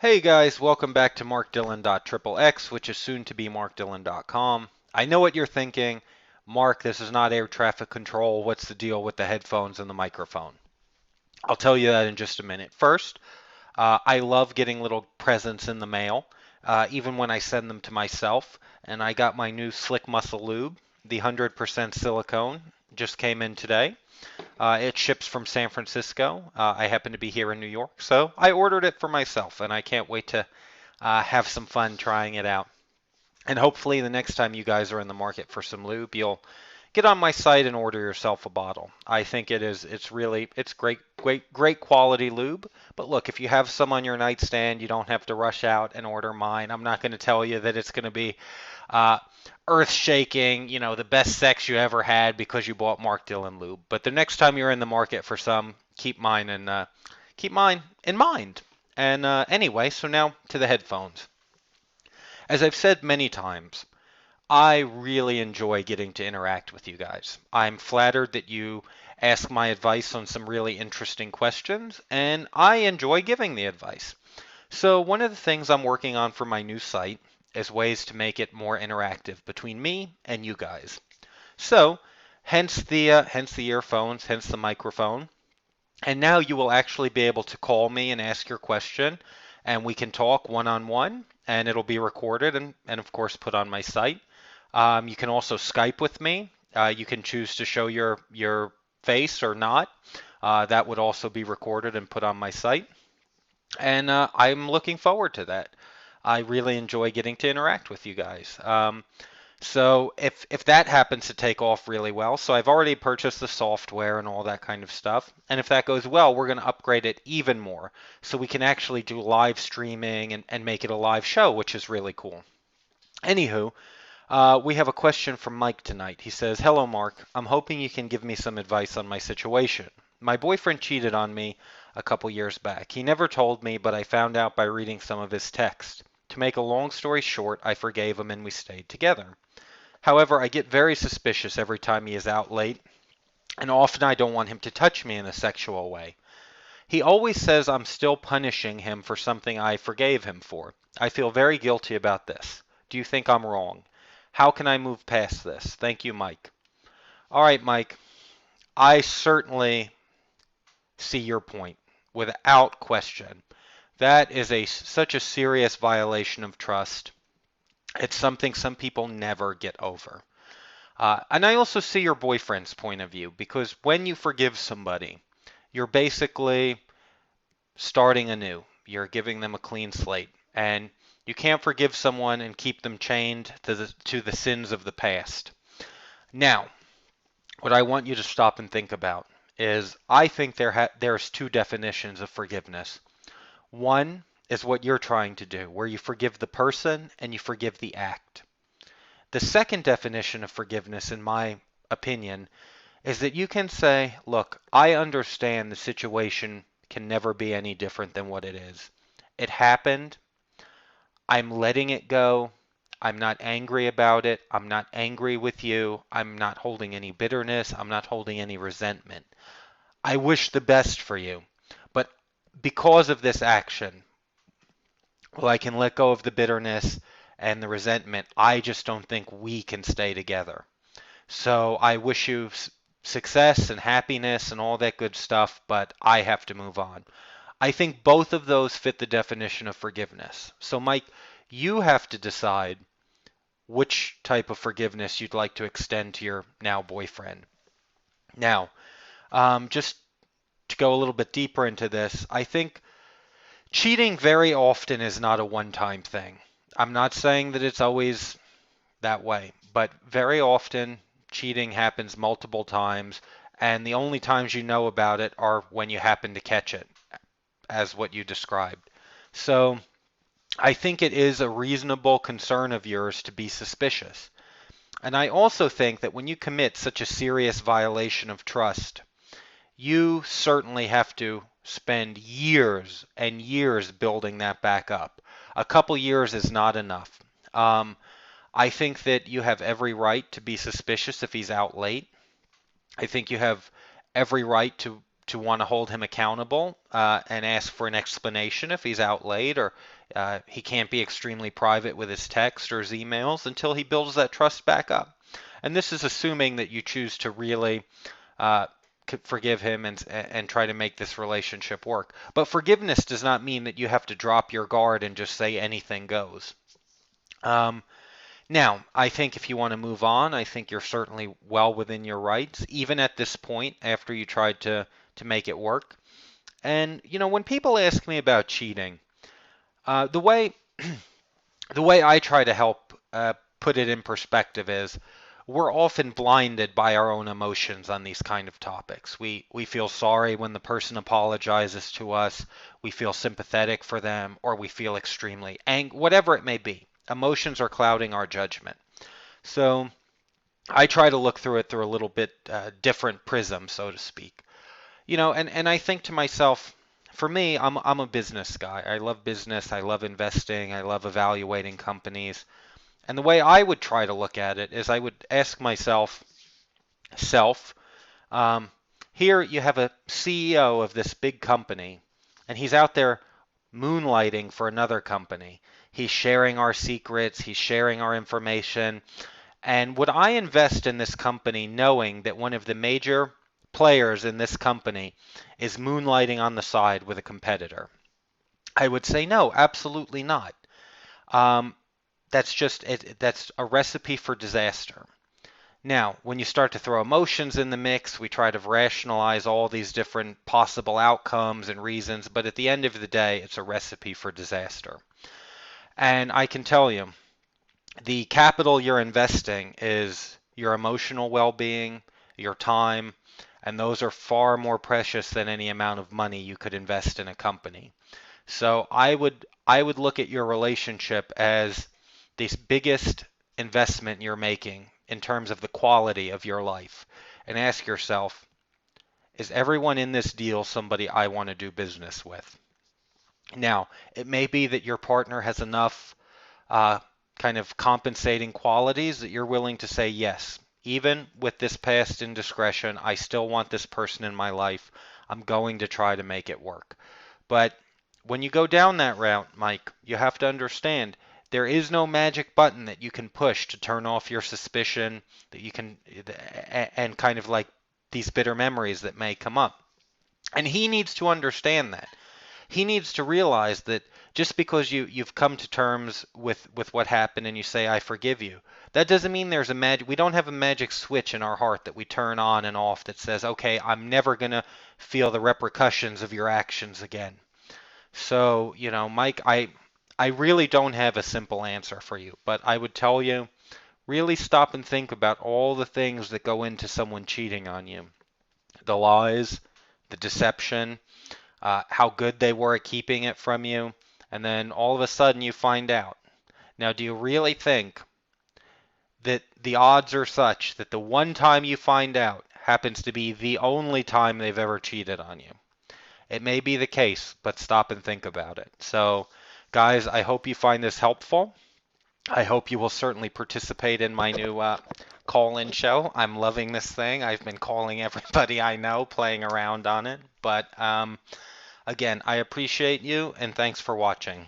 Hey guys, welcome back to markdillon.xxx, which is soon to be markdillon.com. I know what you're thinking. Mark, this is not air traffic control. What's the deal with the headphones and the microphone? I'll tell you that in just a minute. First, I love getting little presents in the mail, even when I send them to myself. And I got my new Slick Muscle Lube, the 100% silicone, just came in today. It ships from San Francisco. I happen to be here in New York, so I ordered it for myself, and I can't wait to have some fun trying it out. And hopefully, the next time you guys are in the market for some lube, you'll get on my site and order yourself a bottle. I think it's great quality lube. But look, if you have some on your nightstand, you don't have to rush out and order mine. I'm not going to tell you that it's going to be uh, earth shaking, the best sex you ever had because you bought Mark Dillon lube. But the next time you're in the market for some, keep mine in mind. And anyway, so now to the headphones. As I've said many times, I really enjoy getting to interact with you guys. I'm flattered that you ask my advice on some really interesting questions, and I enjoy giving the advice. So, one of the things I'm working on for my new site is ways to make it more interactive between me and you guys. So, hence the earphones, hence the microphone. And now you will actually be able to call me and ask your question, and we can talk one on one, and it'll be recorded and of course put on my site. You can also Skype with me. You can choose to show your face or not. That would also be recorded and put on my site. And I'm looking forward to that. I really enjoy getting to interact with you guys. So if that happens to take off really well, so I've already purchased the software and all that kind of stuff, and if that goes well, we're going to upgrade it even more, so we can actually do live streaming and make it a live show, which is really cool. Anywho, we have a question from Mike tonight. He says, "Hello, Mark. I'm hoping you can give me some advice on my situation. My boyfriend cheated on me a couple years back. He never told me, but I found out by reading some of his text. To make a long story short, I forgave him and we stayed together. However, I get very suspicious every time he is out late, and often I don't want him to touch me in a sexual way. He always says I'm still punishing him for something I forgave him for. I feel very guilty about this. Do you think I'm wrong? How can I move past this? Thank you, Mike." All right, Mike, I certainly see your point without question. That is such a serious violation of trust. It's something some people never get over. And I also see your boyfriend's point of view because when you forgive somebody, you're basically starting anew. You're giving them a clean slate. And you can't forgive someone and keep them chained to the sins of the past. Now, what I want you to stop and think about is I think there's two definitions of forgiveness. One is what you're trying to do, where you forgive the person and you forgive the act. The second definition of forgiveness, in my opinion, is that you can say, look, I understand the situation can never be any different than what it is. It happened. I'm letting it go. I'm not angry about it. I'm not angry with you. I'm not holding any bitterness. I'm not holding any resentment. I wish the best for you. But because of this action, well, I can let go of the bitterness and the resentment. I just don't think we can stay together. So I wish you success and happiness and all that good stuff, but I have to move on. I think both of those fit the definition of forgiveness. So, Mike, you have to decide which type of forgiveness you'd like to extend to your now boyfriend. Now, just to go a little bit deeper into this, I think cheating very often is not a one time thing. I'm not saying that it's always that way, but very often cheating happens multiple times, and the only times you know about it are when you happen to catch it, as what you described. So I think it is a reasonable concern of yours to be suspicious. And I also think that when you commit such a serious violation of trust, you certainly have to spend years and years building that back up. A couple years is not enough. Um, I think that you have every right to be suspicious if he's out late. I think you have every right to want to hold him accountable and ask for an explanation if he's out late or he can't be extremely private with his text or his emails until he builds that trust back up. And this is assuming that you choose to really uh, forgive him and try to make this relationship work. But forgiveness does not mean that you have to drop your guard and just say anything goes. Um, Now, I think if you want to move on, I think you're certainly well within your rights, even at this point after you tried to make it work. And when people ask me about cheating, the way the way I try to help put it in perspective is we're often blinded by our own emotions on these kind of topics. We feel sorry when the person apologizes to us, we feel sympathetic for them, or we feel extremely angry, whatever it may be. Emotions are clouding our judgment. So I try to look through it through a little bit different prism, so to speak. And I think to myself, for me, I'm a business guy. I love business. I love investing. I love evaluating companies. And the way I would try to look at it is I would ask myself, self, um, here you have a CEO of this big company, and he's out there moonlighting for another company. He's sharing our secrets, he's sharing our information. And would I invest in this company knowing that one of the major players in this company is moonlighting on the side with a competitor? I would say no, absolutely not. Um, that's a recipe for disaster. Now, when you start to throw emotions in the mix, we try to rationalize all these different possible outcomes and reasons, but at the end of the day, it's a recipe for disaster. And I can tell you, the capital you're investing is your emotional well-being, your time, and those are far more precious than any amount of money you could invest in a company. So I would look at your relationship as the biggest investment you're making in terms of the quality of your life and ask yourself, is everyone in this deal somebody I want to do business with? Now, it may be that your partner has enough uh, kind of compensating qualities that you're willing to say yes. Even with this past indiscretion, I still want this person in my life. I'm going to try to make it work. But when you go down that route, Mike, you have to understand there is no magic button that you can push to turn off your suspicion, that you can, and kind of like these bitter memories that may come up. And he needs to understand that. He needs to realize that just because you've come to terms with what happened and you say I forgive you, that doesn't mean there's a magic. We don't have a magic switch in our heart that we turn on and off that says, okay, I'm never gonna feel the repercussions of your actions again. So, Mike, I really don't have a simple answer for you, but I would tell you really stop and think about all the things that go into someone cheating on you. The lies, the deception, how good they were at keeping it from you, and then all of a sudden you find out. Now, do you really think that the odds are such that the one time you find out happens to be the only time they've ever cheated on you? It may be the case, but stop and think about it. So, guys, I hope you find this helpful. I hope you will certainly participate in my new call-in show. I'm loving this thing. I've been calling everybody I know, playing around on it. But again, I appreciate you and thanks for watching.